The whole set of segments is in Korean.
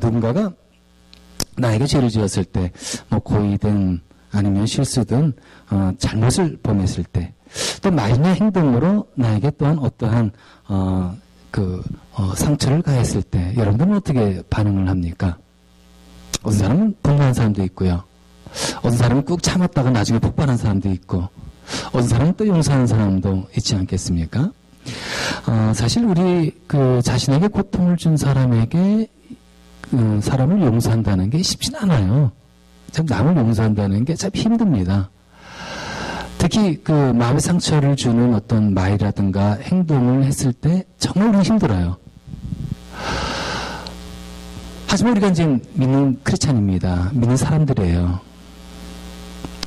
누군가가 나에게 죄를 지었을 때, 뭐 고의든 아니면 실수든 잘못을 범했을 때, 또 말이나 행동으로 나에게 또한 어떠한 상처를 가했을 때 여러분들은 어떻게 반응을 합니까? 어떤 사람은 분노한 사람도 있고요. 어떤 사람은 꾹 참았다가 나중에 폭발한 사람도 있고, 어떤 사람은 또 용서하는 사람도 있지 않겠습니까? 사실 우리 자신에게 고통을 준 사람에게 사람을 용서한다는 게 쉽진 않아요. 참 남을 용서한다는 게 참 힘듭니다. 특히 마음의 상처를 주는 어떤 말이라든가 행동을 했을 때 정말 우리는 힘들어요. 하지만 우리가 이제 믿는 크리스찬입니다. 믿는 사람들이에요.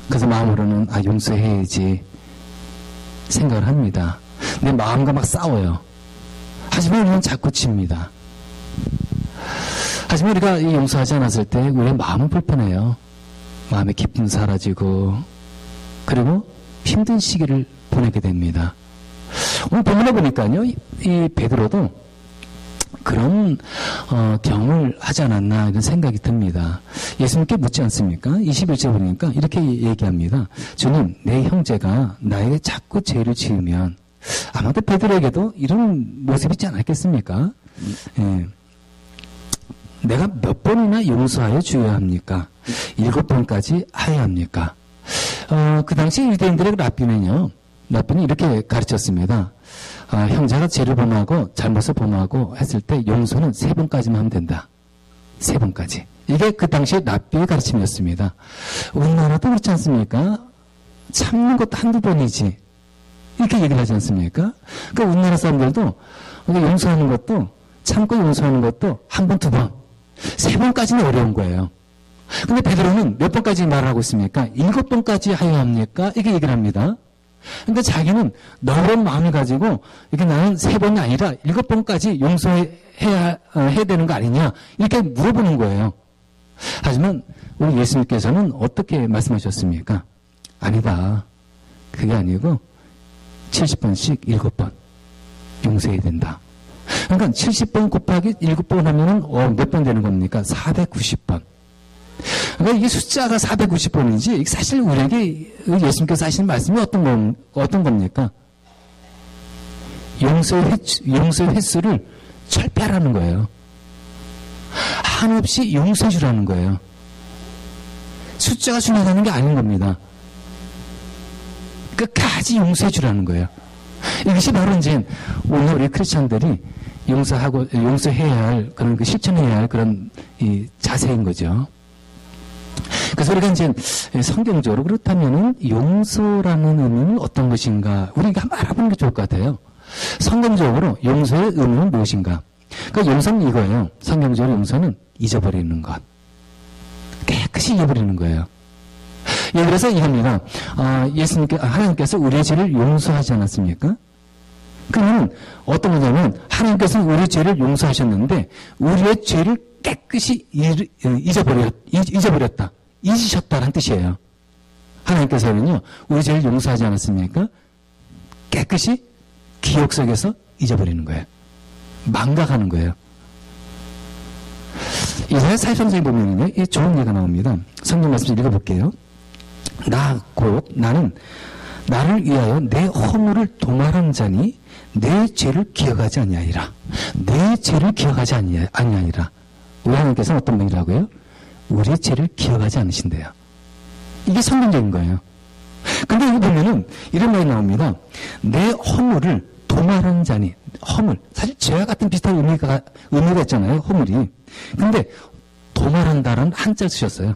그래서 마음으로는 용서해야지 생각을 합니다. 내 마음과 막 싸워요. 하지만 우리는 자꾸 칩니다. 하지만 우리가 용서하지 않았을 때 우리의 마음은 불편해요. 마음의 기쁨 사라지고, 그리고 힘든 시기를 보내게 됩니다. 오늘 본문에 보니까요, 이 베드로도 그런 경험을 하지 않았나 이런 생각이 듭니다. 예수님께 묻지 않습니까? 21절 보니까 이렇게 얘기합니다. 주님, 내 형제가 나에게 자꾸 죄를 지으면, 아마도 베드로에게도 이런 모습이 있지 않았겠습니까? 예. 내가 몇 번이나 용서하여 주어야 합니까? 7번까지 하여야 합니까? 그 당시 유대인들의 랍비는요, 랍비는 이렇게 가르쳤습니다. 형제가 죄를 범하고 잘못을 범하고 했을 때 용서는 3번까지만 하면 된다. 3번까지. 이게 그 당시 랍비의 가르침이었습니다. 우리나라도 그렇지 않습니까? 참는 것도 한두 번이지. 이렇게 얘기를 하지 않습니까? 그러니까 우리나라 사람들도 용서하는 것도, 참고 용서하는 것도 1번, 2번, 3번까지는 어려운 거예요. 근데 베드로는 몇 번까지 말을 하고 있습니까? 7번까지 하여야 합니까? 이렇게 얘기를 합니다. 근데 자기는 넓은 마음을 가지고 이렇게 나는 3번이 아니라 7번까지 용서해야 되는 거 아니냐, 이렇게 물어보는 거예요. 하지만 우리 예수님께서는 어떻게 말씀하셨습니까? 아니다. 그게 아니고 70번씩 7번 용서해야 된다. 그러니까 70번 곱하기 7번 하면은 몇 번 되는 겁니까? 490번. 그러니까 이게 숫자가 490번인지 사실 우리에게 예수님께서 하시는 말씀이 어떤 겁니까? 용서의 횟수를 철폐하라는 거예요. 한없이 용서해 주라는 거예요. 숫자가 중요하다는 게 아닌 겁니다. 끝까지 용서해 주라는 거예요. 이것이 바로 이제 오늘 우리 크리스찬들이 용서해야 할 그런 실천해야 할 그런 이 자세인 거죠. 그래서 우리가 이제 성경적으로 그렇다면은 용서라는 의미는 어떤 것인가 우리가 한번 알아보는 게 좋을 것 같아요. 성경적으로 용서의 의미는 무엇인가? 그 용서는 이거예요. 성경적으로 용서는 잊어버리는 것. 깨끗이 잊어버리는 거예요. 예, 그래서 이겁니다. 하나님께서 우리의 죄를 용서하지 않았습니까? 그러면 어떤 거냐면 하나님께서는 우리의 죄를 용서하셨는데 우리의 죄를 깨끗이 잊어버렸다. 잊으셨다는 뜻이에요. 하나님께서는요, 우리 죄를 용서하지 않았습니까? 깨끗이 기억 속에서 잊어버리는 거예요. 망각하는 거예요. 이사야 43장에 보면은요, 이 좋은 예가 나옵니다. 성경 말씀 읽어볼게요. 나는 나를 위하여 내 허물을 도말한 자니 내 죄를 기억하지 아니하리라. 내 죄를 기억하지 아니하리라. 우리 하나님께서는 어떤 분이라고요? 우리의 죄를 기억하지 않으신대요. 이게 성경적인 거예요. 근데 여기 보면은 이런 말이 나옵니다. 내 허물을 도말한 자니, 허물. 사실 죄와 같은 비슷한 의미가 있잖아요, 허물이. 근데 도말한다라는 한자를 쓰셨어요.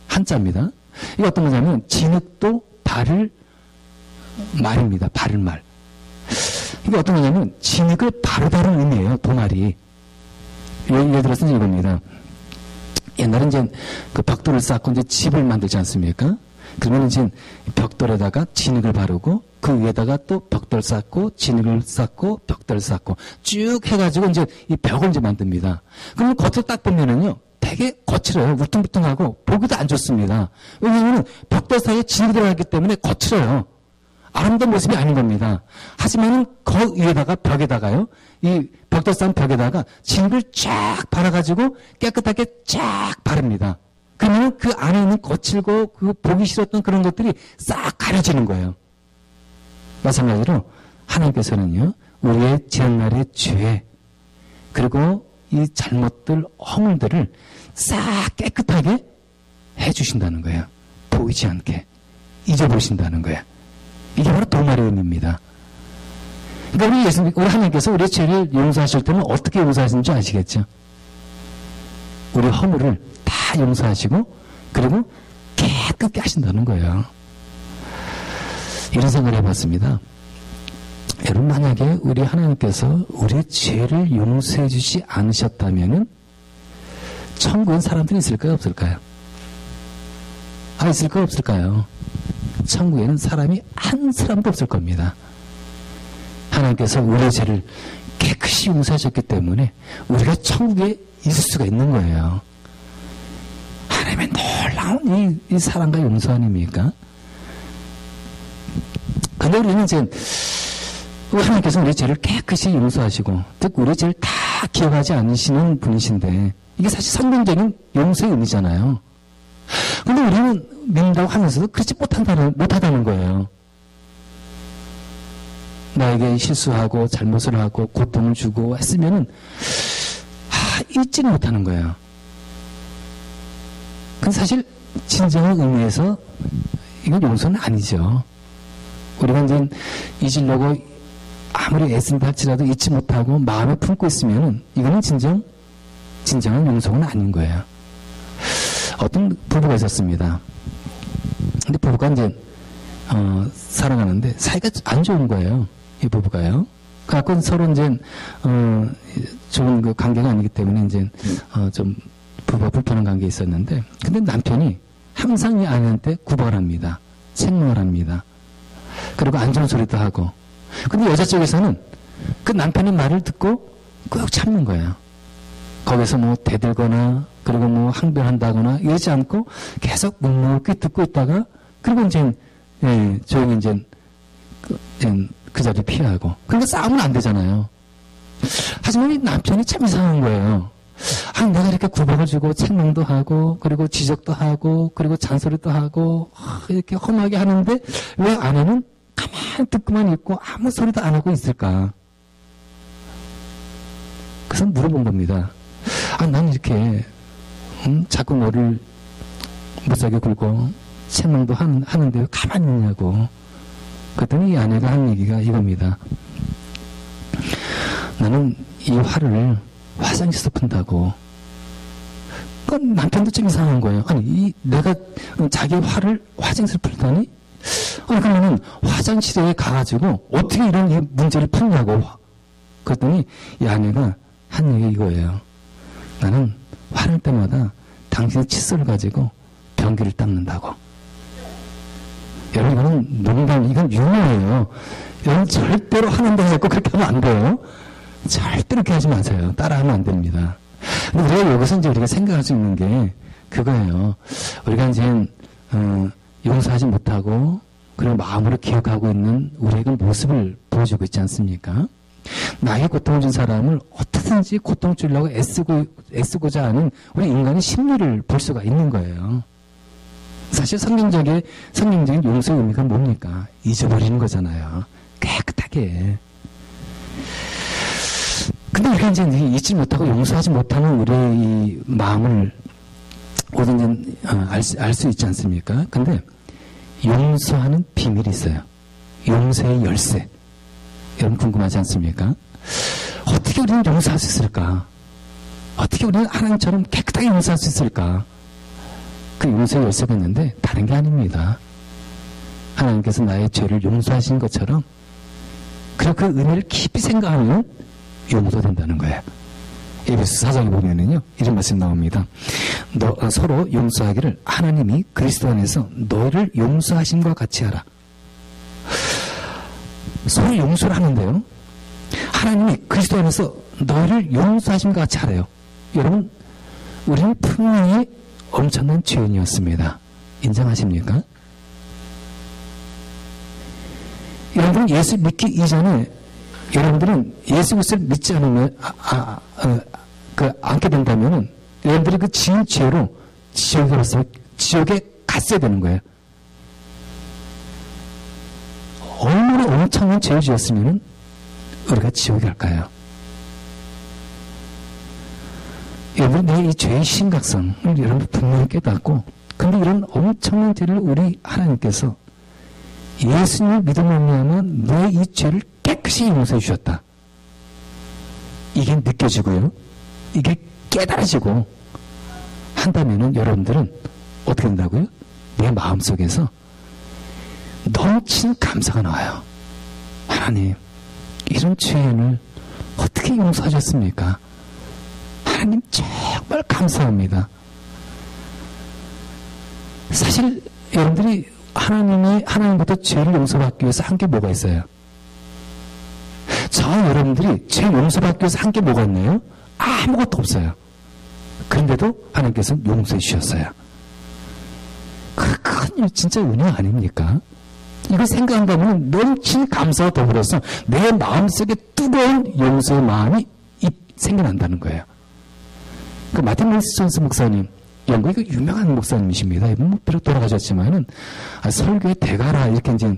한자입니다. 이게 어떤 거냐면 진흙도 바를 말입니다. 바를 말. 이게 어떤 거냐면 진흙을 바르다는 의미예요. 도말이. 예를 들어서 이겁니다. 옛날에 이제 그 벽돌을 쌓고 이제 집을 만들지 않습니까? 그러면 이제 벽돌에다가 진흙을 바르고 그 위에다가 또 벽돌 쌓고 진흙을 쌓고 벽돌 쌓고 쭉 해가지고 이제 이 벽을 이제 만듭니다. 그러면 겉을 딱 보면은요, 되게 거칠어요. 울퉁불퉁하고 보기도 안 좋습니다. 왜냐하면 벽돌 사이에 진흙이 들어가기 때문에 거칠어요. 아름다운 모습이 아닌 겁니다. 하지만은 그 위에다가 벽에다가요, 이 벽돌 벽에다가 진흙을 쫙 발라가지고 깨끗하게 쫙 바릅니다. 그러면 그 안에 있는 거칠고 그 보기 싫었던 그런 것들이 싹 가려지는 거예요. 마찬가지로 하나님께서는요, 우리의 지난날의 죄, 그리고 이 잘못들, 허물들을 싹 깨끗하게 해주신다는 거예요. 보이지 않게 잊어보신다는 거예요. 이게 바로 도말의 의미입니다. 그러니까 우리 하나님께서 우리의 죄를 용서하실 때는 어떻게 용서하시는지 아시겠죠? 우리 허물을 다 용서하시고 그리고 깨끗게 하신다는 거예요. 이런 생각을 해봤습니다. 여러분, 만약에 우리 하나님께서 우리의 죄를 용서해 주지 않으셨다면 천국엔 사람들이 있을까요, 없을까요? 있을까요, 없을까요? 천국에는 사람이 한 사람도 없을 겁니다. 하나님께서 우리의 죄를 깨끗이 용서하셨기 때문에 우리가 천국에 있을 수가 있는 거예요. 하나님의 놀라운 이 사랑과 용서 아닙니까? 근데 우리는 이제 하나님께서 우리 죄를 깨끗이 용서하시고, 즉 우리 죄를 다 기억하지 않으시는 분이신데, 이게 사실 성경적인 용서의 의미잖아요. 근데 우리는 믿는다고 하면서도 그렇지 못하다는 거예요. 나에게 실수하고 잘못을 하고 고통을 주고 했으면은 잊지는 못하는 거예요. 근데 사실 진정한 의미에서 이건 용서는 아니죠. 우리가 이제 잊으려고 아무리 애쓴다 할지라도 잊지 못하고 마음에 품고 있으면은 이거는 진정한 용서는 아닌 거예요. 어떤 부부가 있었습니다. 근데 부부가 이제 살아가는데 사이가 안 좋은 거예요. 이 부부가요. 그래갖고 서로 이제 좋은 그 관계가 아니기 때문에 이제 좀 부부가 불편한 관계에 있었는데, 근데 남편이 항상 이 아내한테 구박을 합니다. 책망을 합니다. 그리고 안 좋은 소리도 하고. 근데 여자 쪽에서는 그 남편의 말을 듣고 꾹 참는 거예요. 거기서 뭐 대들거나 그리고 뭐 항변한다거나 이러지 않고 계속 묵묵히 듣고 있다가, 그리고 이제 조용히 이제 그 자리 피하고. 그러니까 싸우면 안 되잖아요. 하지만 이 남편이 참 이상한 거예요. 내가 이렇게 구박을 주고 책망도 하고 그리고 지적도 하고 그리고 잔소리도 하고 이렇게 험하게 하는데 왜 아내는 가만히 듣고만 있고 아무 소리도 안 하고 있을까? 그래서 물어본 겁니다. 난 이렇게 자꾸 너를 못살게 굴고 책망도 하는데 왜 가만히 있냐고. 그랬더니 이 아내가 한 얘기가 이겁니다. 나는 이 화를 화장실에서 푼다고. 그 남편도 좀 이상한 거예요. 내가 자기 화를 화장실에서 풀다니? 그러면은 화장실에 가가지고 어떻게 이런 이 문제를 푸냐고. 그랬더니 이 아내가 한 얘기 이거예요. 나는 화낼 때마다 당신의 칫솔을 가지고 변기를 닦는다고. 여러분, 이거는 농담, 이건 유머예요. 여러분 절대로 하는데 자꾸 그렇게 하면 안 돼요. 절대로 그렇게 하지 마세요. 따라하면 안 됩니다. 근데 우리가 여기서 이제 우리가 생각할 수 있는 게 그거예요. 우리가 이제 용서하지 못하고 그리고 마음으로 기억하고 있는 우리의 그 모습을 보여주고 있지 않습니까? 나에게 고통을 준 사람을 어떻게든지 고통 주려고 애쓰고자 하는 우리 인간의 심리를 볼 수가 있는 거예요. 사실 성경적인 용서의 의미가 뭡니까? 잊어버리는 거잖아요. 깨끗하게. 근데 우리가 이제 잊지 못하고 용서하지 못하는 우리의 이 마음을 어딘지 알 수 있지 않습니까? 근데 용서하는 비밀이 있어요. 용서의 열쇠. 여러분 궁금하지 않습니까? 어떻게 우리는 용서할 수 있을까? 어떻게 우리는 하나님처럼 깨끗하게 용서할 수 있을까? 그 용서의 열쇠가 있는데 다른 게 아닙니다. 하나님께서 나의 죄를 용서하신 것처럼 그리고 그 은혜를 깊이 생각하면 용서된다는 거예요. 에베소 4장에 보면은요, 이런 말씀 나옵니다. 서로 용서하기를 하나님이 그리스도 안에서 너를 용서하심과 같이 하라. 서로 용서를 하는데요, 하나님이 그리스도 안에서 너를 용서하심과 같이 하래요. 여러분, 우리는 분명히 엄청난 죄인이었습니다. 인정하십니까? 여러분들은 예수 믿기 이전에 여러분들은 예수 그리스도를 믿지 않으면 않게 된다면은 여러분들이 그 지은 죄로 지옥에 갔어야 되는 거예요. 얼마나 엄청난 죄를 지었으면은 우리가 지옥에 갈까요? 여러분, 이 죄의 심각성을 여러분 분명히 깨닫고, 근데 이런 엄청난 죄를 우리 하나님께서 예수님을 믿음으로만 너의 이 죄를 깨끗이 용서해 주셨다. 이게 느껴지고요. 이게 깨달아지고 한다면은 여러분들은 어떻게 된다고요? 내 마음속에서 넘치는 감사가 나와요. 하나님, 이런 죄인을 어떻게 용서하셨습니까? 하나님 정말 감사합니다. 사실 여러분들이 하나님부터 죄를 용서받기 위해서 한 게 뭐가 있어요? 저와 여러분들이 죄 용서받기 위해서 한 게 뭐가 있나요? 아무것도 없어요. 그런데도 하나님께서 용서해 주셨어요. 그건 진짜 은혜 아닙니까? 이걸 생각한다면 넘친 감사와 더불어서 내 마음속에 뜨거운 용서의 마음이 생겨난다는 거예요. 그 마틴 윌슨 목사님, 영국의 유명한 목사님이십니다. 이분 비록 돌아가셨지만은 설교의 대가라 이렇게 이제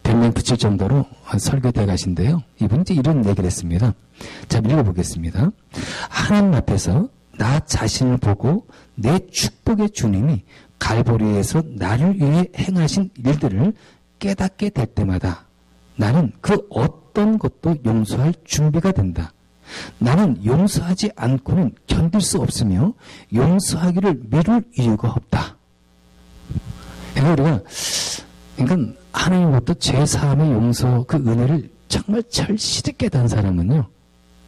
별명 붙일 정도로 설교 대가신데요. 이분이 이제 이런 얘기를 했습니다. 자, 읽어보겠습니다. 하나님 앞에서 나 자신을 보고 내 축복의 주님이 갈보리에서 나를 위해 행하신 일들을 깨닫게 될 때마다 나는 그 어떤 것도 용서할 준비가 된다. 나는 용서하지 않고는 견딜 수 없으며 용서하기를 미룰 이유가 없다. 그러니까 하나님부터 죄사함의 용서 그 은혜를 정말 절실히 깨달은 사람은요,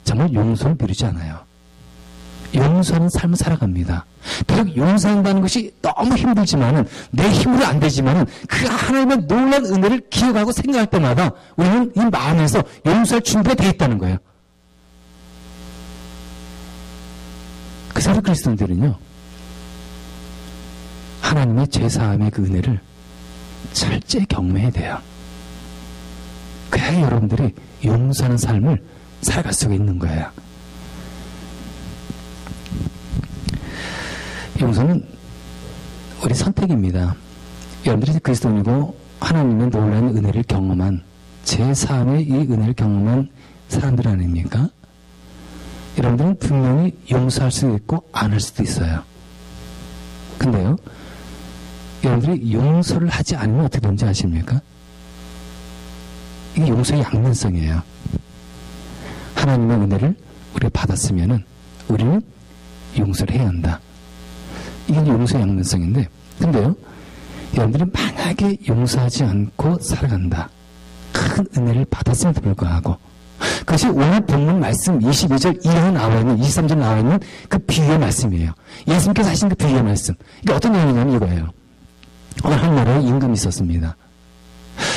정말 용서를 미루지 않아요. 용서하는 삶을 살아갑니다. 비록 용서한다는 것이 너무 힘들지만은, 내 힘으로 안 되지만은, 그 하나님의 놀라운 은혜를 기억하고 생각할 때마다 우리는 이 마음에서 용서할 준비가 되어 있다는 거예요. 그 사람 그리스도인들은요, 하나님의 죄사함의 그 은혜를 철저히 경매해야 돼요. 그래야 여러분들이 용서하는 삶을 살아갈 수가 있는 거예요. 용서는 우리 선택입니다. 여러분들이 그리스도인이고 하나님의 놀라운 은혜를 경험한, 제3의 이 은혜를 경험한 사람들 아닙니까? 여러분들은 분명히 용서할 수도 있고 안 할 수도 있어요. 근데요, 여러분들이 용서를 하지 않으면 어떻게 되는지 아십니까? 이게 용서의 양면성이에요. 하나님의 은혜를 우리가 받았으면은 우리는 용서를 해야 한다. 이게 용서의 양면성인데, 근데요, 여러분들이 만약에 용서하지 않고 살아간다. 큰 은혜를 받았음에도 불구하고, 그것이 오늘 본문 말씀 22절 이하에 나와 있는, 23절 나와 있는 그 비유의 말씀이에요. 예수님께서 하신 그 비유의 말씀. 이게 어떤 내용이냐면 이거예요. 어느 한 나라에 임금이 있었습니다.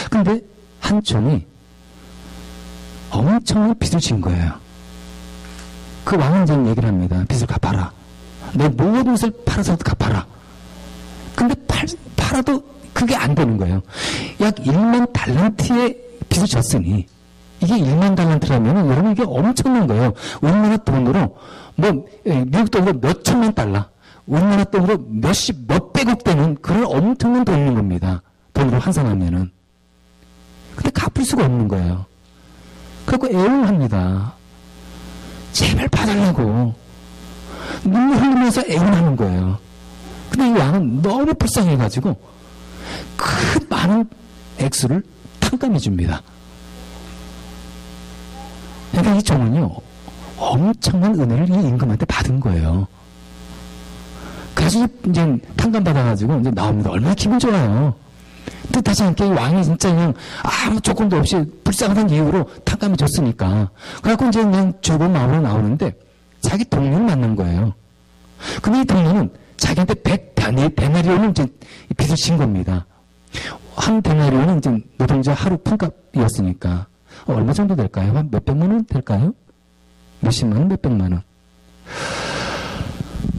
근데 한 종이 엄청난 빚을 진 거예요. 그 왕은 이제 얘기를 합니다. 빚을 갚아라. 내 모든 것을 팔아서도 갚아라. 근데 팔아도 그게 안 되는 거예요. 약 1만 달란트의 빚을 졌으니, 이게 1만 달란트라면 여러분 이게 엄청난 거예요. 우리나라 돈으로 미국 돈으로 몇 천만 달러, 우리나라 돈으로 몇백억 되는 그런 엄청난 돈인 겁니다. 돈으로 환산하면은. 근데 갚을 수가 없는 거예요. 그래서 애용을 합니다. 제발 봐달라고. 눈물 흘리면서 애원하는 거예요. 근데 이 왕은 너무 불쌍해가지고 큰 많은 액수를 탕감해 줍니다. 그러니까 이 종은요, 엄청난 은혜를 이 임금한테 받은 거예요. 그래서 이제 탕감받아가지고 이제 나옵니다. 얼마나 기분 좋아요. 뜻하지 않게 이 왕이 진짜 그냥 아무 조건도 없이 불쌍하다는 이유로 탕감해 줬으니까. 그래갖고 이제 그냥 좁은 마음으로 나오는데 자기 동료를 만난 거예요. 근데 이 동료는 자기한테 100데나리온을 이제 빚을 진 겁니다. 한 데나리온은 이제 노동자 하루 품값이었으니까 얼마 정도 될까요? 한 몇백만 원 될까요? 몇십만 원, 몇백만 원.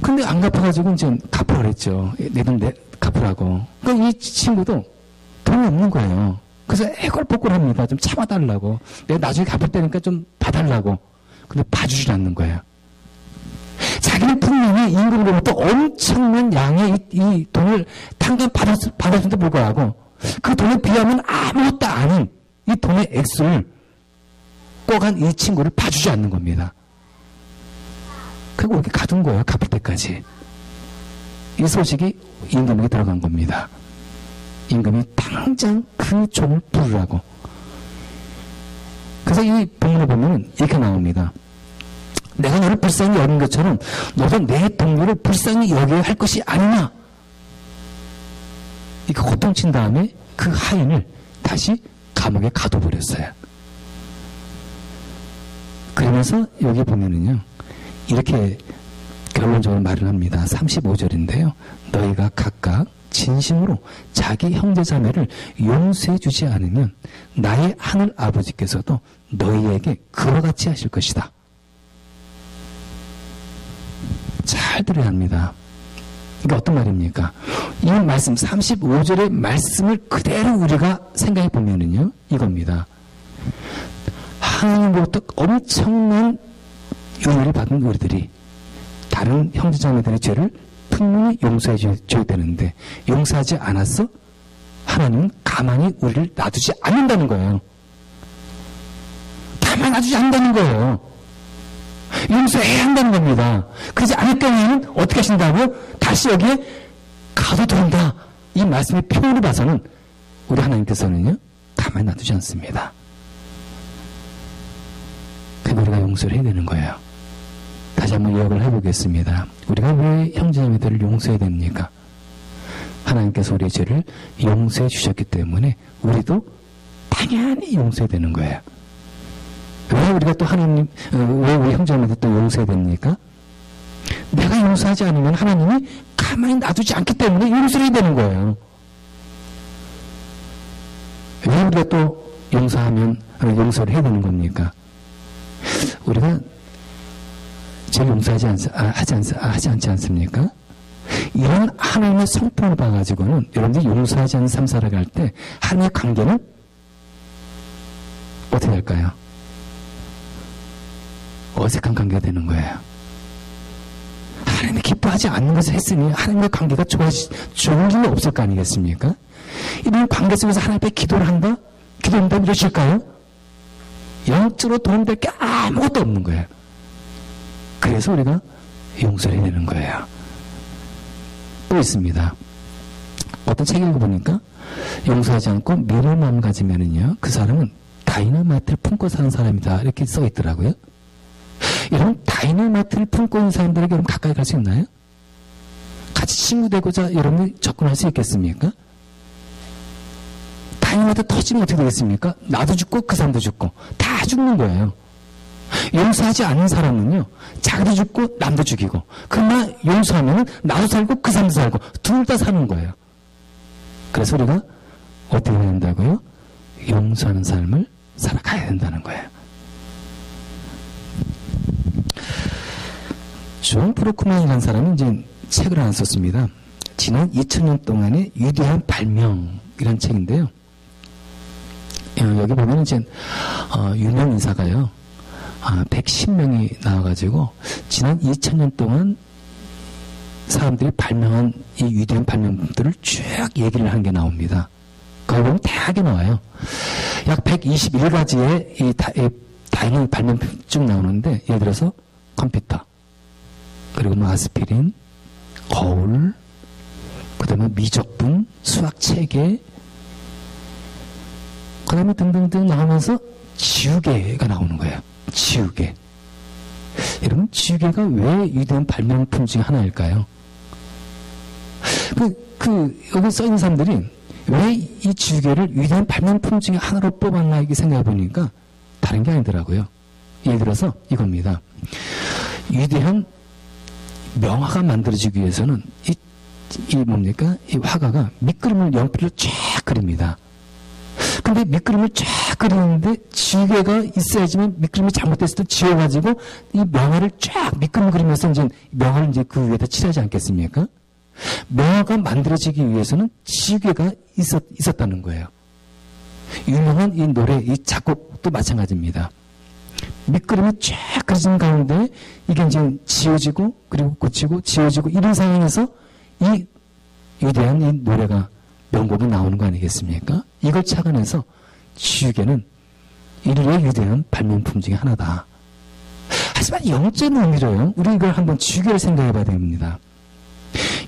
근데 안 갚아가지고 이제 갚으라 그랬죠. 내 돈 갚으라고. 그러니까 이 친구도 돈이 없는 거예요. 그래서 애걸복걸 합니다. 좀 참아달라고. 내가 나중에 갚을 때니까 좀 봐달라고. 근데 봐주질 않는 거예요. 자기는 분명히 임금으로부터 엄청난 양의 이 돈을 당장 받았음에도 불구하고 그 돈에 비하면 아무것도 아닌 이 돈의 액수를 꿔간 이 친구를 봐주지 않는 겁니다. 그리고 이렇게 가둔 거예요. 갚을 때까지. 이 소식이 임금에게 들어간 겁니다. 임금이 당장 그 종을 부르라고. 그래서 이 본문을 보면 이렇게 나옵니다. 내가 너를 불쌍히 여긴 것처럼 너도 내 동료를 불쌍히 여겨야 할 것이 아니냐. 이렇게 호통친 다음에 그 하인을 다시 감옥에 가둬버렸어요. 그러면서 여기 보면은요, 이렇게 결론적으로 말을 합니다. 35절인데요. 너희가 각각 진심으로 자기 형제자매를 용서해 주지 않으면 나의 하늘 아버지께서도 너희에게 그와 같이 하실 것이다. 잘 들어야 합니다. 이게 어떤 말입니까? 이 말씀 35절의 말씀을 그대로 우리가 생각해 보면은요, 이겁니다. 하나님으로부터 엄청난 은혜를 받은 우리들이 다른 형제자매들의 죄를 분명히 용서해 줘야 되는데 용서하지 않았어? 하나님은 가만히 우리를 놔두지 않는다는 거예요. 가만히 놔두지 않는다는 거예요. 용서해야 한다는 겁니다. 그러지 않을 경우에는 어떻게 하신다고요? 다시 여기에 가둬둔다. 이 말씀의 표현을 봐서는 우리 하나님께서는요, 가만히 놔두지 않습니다. 그럼 우리가 용서를 해야 되는 거예요. 다시 한번 요약을 해보겠습니다. 우리가 왜 형제자매들을 용서해야 됩니까? 하나님께서 우리의 죄를 용서해 주셨기 때문에 우리도 당연히 용서해야 되는 거예요. 왜 우리가 또 왜 우리 형제자매들 또 용서해야 됩니까? 내가 용서하지 않으면 하나님이 가만히 놔두지 않기 때문에 용서를 해야 되는 거예요. 왜 우리가 또 용서를 해야 되는 겁니까? 우리가 죄를 용서하지 않지 않습니까? 이런 하나님의 성품을 봐가지고는 여러분들이 용서하지 않는 삶 살아갈 때 하나님의 관계는 어떻게 될까요? 어색한 관계가 되는 거예요. 하나님이 기뻐하지 않는 것을 했으니 하나님의 관계가 좋은 일이 없을 거 아니겠습니까? 이런 관계 속에서 하나님 앞에 기도를 한다? 기도한다면 이러실까요? 영적으로 도움될 게 아무것도 없는 거예요. 그래서 우리가 용서를 해야 되는 거예요. 또 있습니다. 어떤 책 읽어보니까 용서하지 않고 미련한 마음을 가지면은요, 그 사람은 다이너마이트를 품고 사는 사람이다. 이렇게 써 있더라고요. 여러분, 다이너마이트를 품고 있는 사람들에게 여러분 가까이 갈 수 있나요? 같이 친구 되고자 여러분이 접근할 수 있겠습니까? 다이너마이트 터지면 어떻게 되겠습니까? 나도 죽고 그 사람도 죽고 다 죽는 거예요. 용서하지 않는 사람은요, 자기도 죽고 남도 죽이고, 그러나 용서하면 나도 살고 그 사람도 살고 둘 다 사는 거예요. 그래서 우리가 어떻게 해야 된다고요? 용서하는 삶을 살아가야 된다는 거예요. 존 브로크만이라는 사람은 이제 책을 하나 썼습니다. 지난 2000년 동안의 위대한 발명이라는 책인데요. 여기 보면 이제 유명 인사가요, 110명이 나와가지고 지난 2000년 동안 사람들이 발명한 이 위대한 발명들을 쭉 얘기를 한 게 나옵니다. 거기 보면 다양하게 나와요. 약 121가지의 이 다양한 발명 쭉 나오는데, 예를 들어서 컴퓨터, 그리고 뭐 아스피린, 거울, 그 다음에 미적분, 수학체계, 그 다음에 등등등 나오면서 지우개가 나오는 거예요. 지우개. 여러분, 지우개가 왜 위대한 발명품 중 하나일까요? 여기 써 있는 사람들이 왜 이 지우개를 위대한 발명품 중에 하나로 뽑았나 이렇게 생각해 보니까 다른 게 아니더라고요. 예를 들어서 이겁니다. 위대한 명화가 만들어지기 위해서는 뭡니까? 이 화가가 밑그림을 연필로 쫙 그립니다. 근데 밑그림을 쫙 그리는데 지우개가 있어야지만 밑그림이 잘못됐을 때 지워가지고 이 명화를 쫙 밑그림 그리면서 이제 명화를 이제 그 위에다 칠하지 않겠습니까? 명화가 만들어지기 위해서는 지우개가 있었다는 거예요. 유명한 이 노래, 이 작곡도 마찬가지입니다. 밑그림이 쫙 그려진 가운데 이게 이제 지워지고 그리고 고치고 지워지고 이런 상황에서 이 위대한 이 노래가 명곡이 나오는 거 아니겠습니까? 이걸 착안해서 지우개는 인류의 위대한 발명품 중에 하나다. 하지만 영적인 의미로요. 우리 이걸 한번 지우개를 생각해 봐야 됩니다.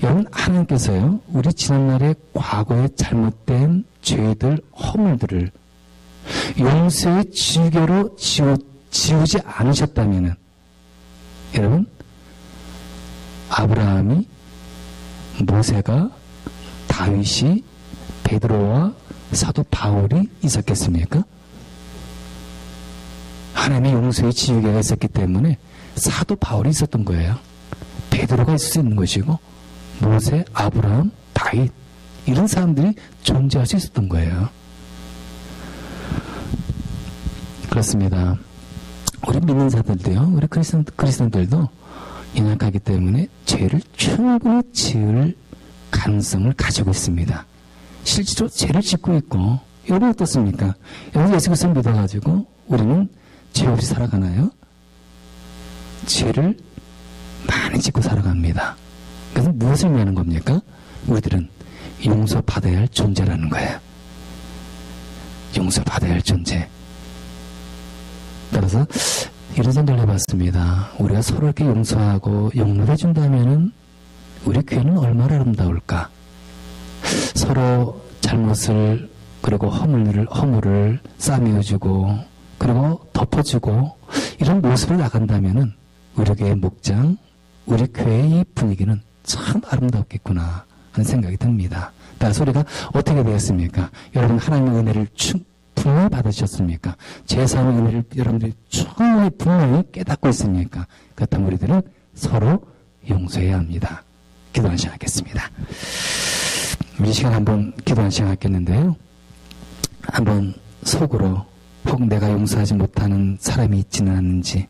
여러분, 하나님께서요, 우리 지난날의 과거의 잘못된 죄들, 허물들을 용서의 지우개로 지우지 않으셨다면은, 여러분, 아브라함이, 모세가, 다윗이, 베드로와 사도 바울이 있었겠습니까? 하나님의 용서의 지우개가 있었기 때문에 사도 바울이 있었던 거예요. 베드로가 있을 수 있는 것이고, 모세, 아브라함, 다윗, 이런 사람들이 존재할 수 있었던 거예요. 그렇습니다. 우리 믿는 자들도요, 우리 그리스도인들도 연약하기 때문에 죄를 충분히 지을 가능성을 가지고 있습니다. 실제로 죄를 짓고 있고, 여러분 어떻습니까? 여러분 예수 그리스도를 믿어가지고 우리는 죄 없이 살아가나요? 죄를 많이 짓고 살아갑니다. 그래서 무엇을 의미하는 겁니까? 우리들은 용서받아야 할 존재라는 거예요. 용서받아야 할 존재. 따라서 이런 생각을 해봤습니다. 우리가 서로 이렇게 용서하고 용납해 준다면은 우리 교회는 얼마나 아름다울까? 서로 잘못을 그리고 허물을 싸매어주고 그리고 덮어주고 이런 모습을 나간다면은 우리 교회의 목장, 우리 교회의 이 분위기는 참 아름답겠구나 하는 생각이 듭니다. 따라서 우리가 어떻게 되었습니까? 여러분 하나님의 은혜를 충분히 받으셨습니까? 제3의 은혜를 여러분들이 충분히 분명히 깨닫고 있습니까? 그렇다면 우리들은 서로 용서해야 합니다. 기도하는 시간 갖겠습니다. 이 시간 한번 기도하는 시간 갖겠는데요. 한번 속으로 혹 내가 용서하지 못하는 사람이 있지는 않은지,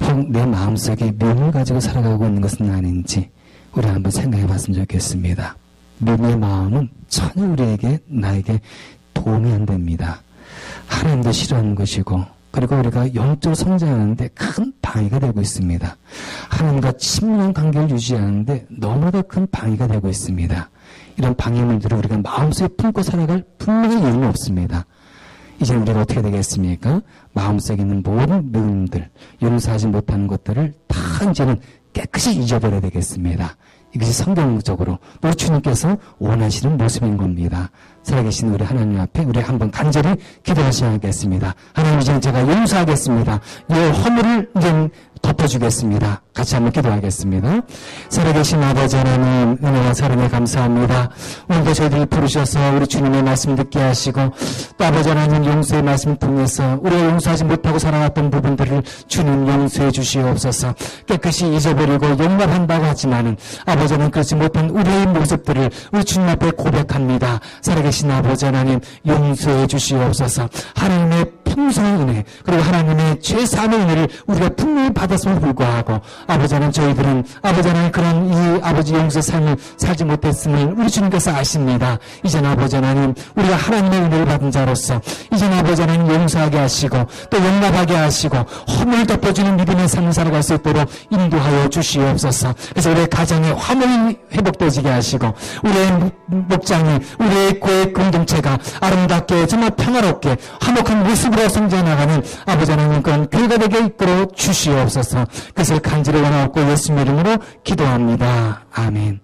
혹 내 마음속에 미움을 가지고 살아가고 있는 것은 아닌지 우리 한번 생각해 봤으면 좋겠습니다. 미움의 마음은 전혀 나에게 도움이 안 됩니다. 하나님도 싫어하는 것이고, 그리고 우리가 영적으로 성장하는데 큰 방해가 되고 있습니다. 하나님과 친밀한 관계를 유지하는데 너무나 큰 방해가 되고 있습니다. 이런 방해물들을 우리가 마음속에 품고 살아갈 분명히 이유는 없습니다. 이제 우리가 어떻게 되겠습니까? 마음속에 있는 모든 미움들, 용서하지 못하는 것들을 다 이제는 깨끗이 잊어버려야 되겠습니다. 이것이 성경적으로 우리 주님께서 원하시는 모습인 겁니다. 살아계신 우리 하나님 앞에 우리 한번 간절히 기도하셔야겠습니다. 하나님, 이제 제가 용서하겠습니다. 이 허물을 이제 덮어주겠습니다. 같이 한번 기도하겠습니다. 살아계신 아버지 하나님, 은혜와 사랑에 감사합니다. 오늘도 저희들을 부르셔서 우리 주님의 말씀 듣게 하시고, 또 아버지 하나님 용서의 말씀을 통해서 우리가 용서하지 못하고 살아왔던 부분들을 주님 용서해 주시옵소서. 깨끗이 잊어버리고 용납한다고 하지만은 아버지는 그렇지 못한 우리의 모습들을 우리 주님 앞에 고백합니다. 살아계신 아버지 하나님 용서해 주시옵소서. 하나님의 풍성한 은혜, 그리고 하나님의 죄사함의 은혜를 우리가 분명히 받았음을 불구하고 아버지 하나님, 저희들은 아버지 하나님 그런 이 아버지 용서의 삶을 살지 못했음을 우리 주님께서 아십니다. 이제는 아버지 하나님, 우리가 하나님의 은혜를 받은 자로서 이제는 아버지 하나님 용서하게 하시고 또 용납하게 하시고 허물을 덮어주는 믿음의 삶을 살아갈 수 있도록 인도하여 주시옵소서. 그래서 우리의 가정에 화목이 회복되지게 하시고, 우리의 목장이, 우리의 교회 공동체가 아름답게 정말 평화롭게 화목한 모습으로 성장해나가는 아버지 하나님 그런 교회가 되게 이끌어 주시옵소서. 그것을 간절히 원하옵고 예수님 이름으로 기도합니다. 아멘.